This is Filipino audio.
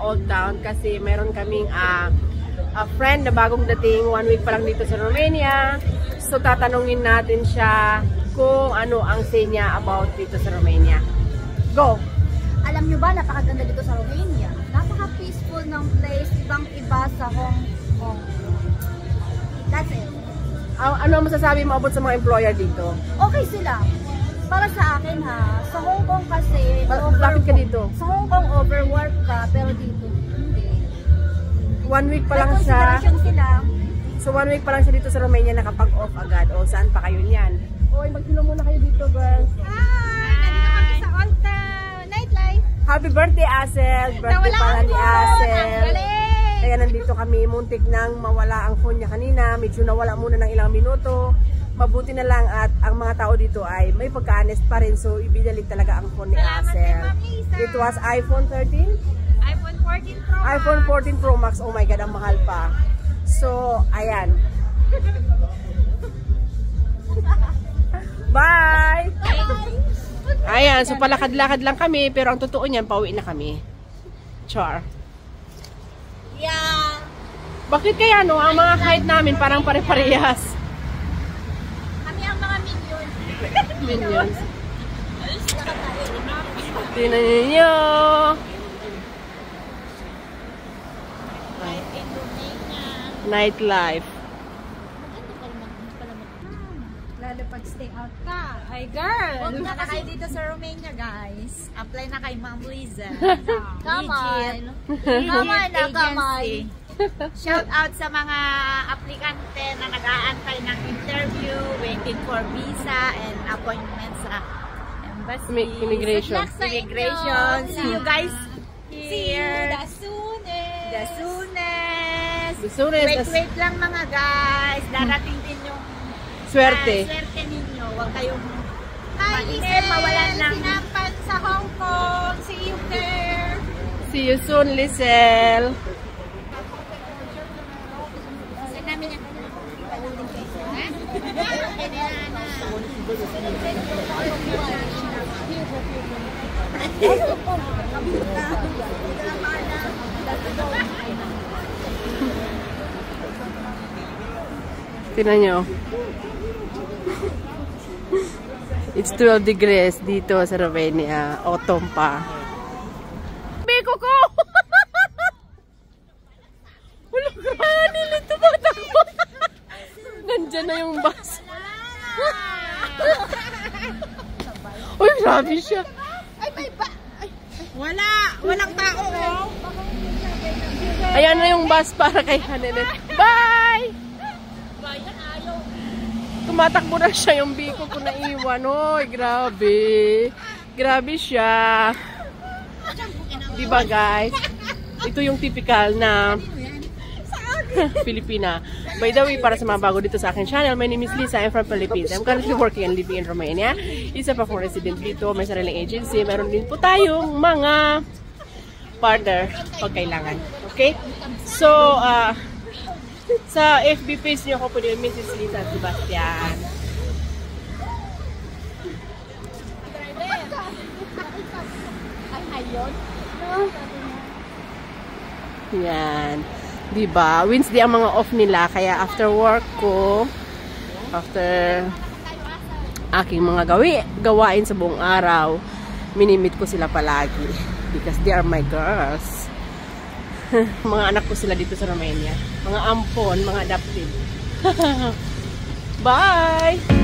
Old Town kasi meron kaming a friend na bagong dating, 1 week pa lang dito sa Romania. So tatanungin natin siya kung ano ang say niya about dito sa Romania. Go! Alam nyo ba, napakaganda dito sa Romania. Napaka-peaceful ng place, ibang-iba sa Hong Kong. That's it. Ano masasabi mo about sa mga employer dito? Okay sila. Para sa akin ha, sa Hong Kong kasi, Bakit ka dito? Sa Hong Kong overwork ka, pero dito, hindi. 1 week pa lang siya. Sila. So 1 week pa lang siya dito sa Romania, nakapag-off agad. O saan pa kayo niyan? Oy, mag-hello muna kayo dito, girls. Hi! Nandito kami sa Old Town. Nightlife. Happy birthday, Asel! Birthday pala ni Asel. Kaya nandito kami, muntik nang mawala ang phone niya kanina. Medyo nawala muna ng ilang minuto. Mabuti na lang at ang mga tao dito ay may pagka-honest pa rin. So, ibinalik talaga ang phone ni Asel. It was iPhone 13? iPhone 14 Pro Max. iPhone 14 Pro Max. Oh my God, ang mahal pa. So, ayan. Bye! Ayan, so palakad-lakad lang kami. Pero ang totoo niyan, pauwi na kami. Char. Yeah. Bakit kaya no, ang mga height namin parang pare-parehas? Kami ang mga minions. Minions. Tingnan ninyo. Nightlife. Lalo pag stay out ka. Ay girl! Huwag na kayo dito sa Romania, guys. Apply na kay Ma'am Liza. Come on. Legit Come on na, come on. agency. Shout out sa mga aplikante na nag-aantay ng interview, waiting for visa and appointment sa embassy. Immigration. Good luck sa Immigration. inyo. See you guys See you here. the soonest. The soonest. The soonest. Wait lang mga guys. Darating din yung Swerte. swerte ninyo. Huwag kayong Hi, mawalan Lisel. ng Sinampan sa Hong Kong. See you there. See you soon, Lisel. Tingnan nyo. It's 12 degrees dito sa Romania. Autumn pa. Biko ko! Wala ka! Nilito ba takbo? Nandyan na yung bus. Uy, grabe siya. Ay, may ba? Walang tao, oh. Ayan na yung bus para kay Hanelet. Bye! Tumatakbo na siya yung biko ko na iwan. Oy, grabe. Grabe siya. Diba guys? Ito yung typical na Filipina. By the way, para sa mga bago dito sa akin channel, my name is Lisa. I'm from Philippines. I'm currently working and living in Romania. Isa pa akong resident dito. May sariling agency. Meron din po tayong mga partner pag kailangan. Okay? So, sa FB page niyo ako po din, Mrs. Lisa Sebastian. Yan. Diba? Wednesday ang mga off nila. Kaya after work ko, after aking mga gawain sa buong araw, minimit ko sila palagi. Because they are my girls. Mga anak ko sila dito sa Romania. Mga ampon, mga adopted. Bye!